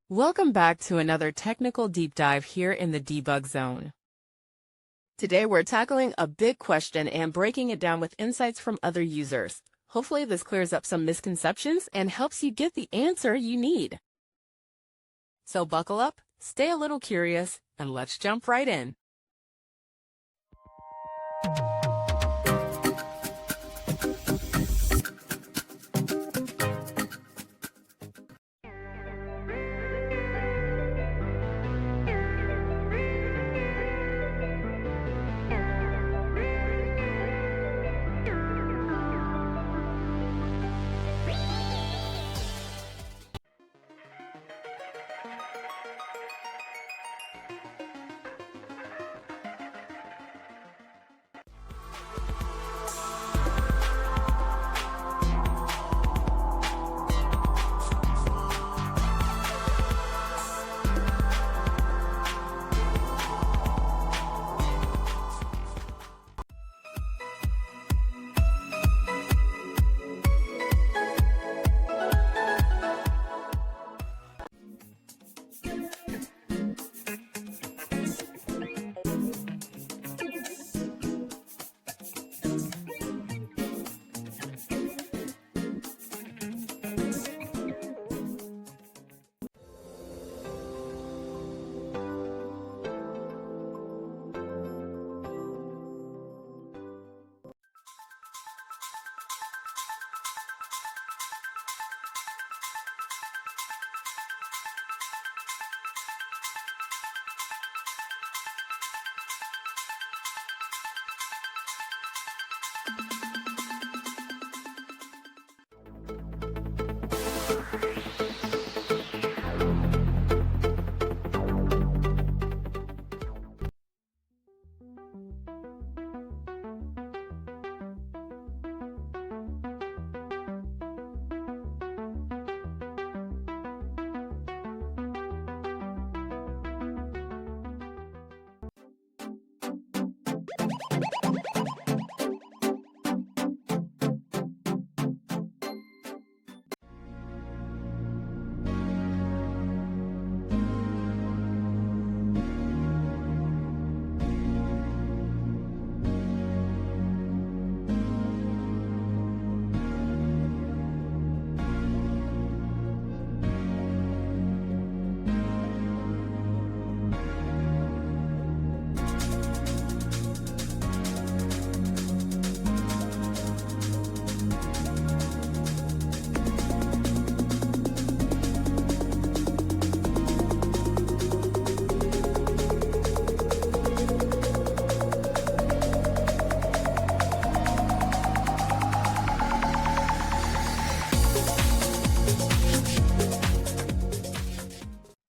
Welcome back to another technical deep dive here in the debug zone. Today we're tackling a big question and breaking it down with insights from other users. Hopefully this clears up some misconceptions and helps you get the answer you need. So buckle up, stay a little curious, and let's jump right in.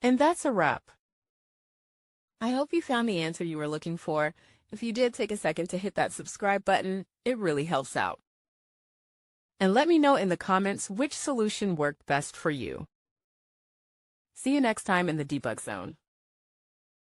And that's a wrap. I hope you found the answer you were looking for. If you did, take a second to hit that subscribe button. It really helps out. And let me know in the comments which solution worked best for you. See you next time in the debug zone.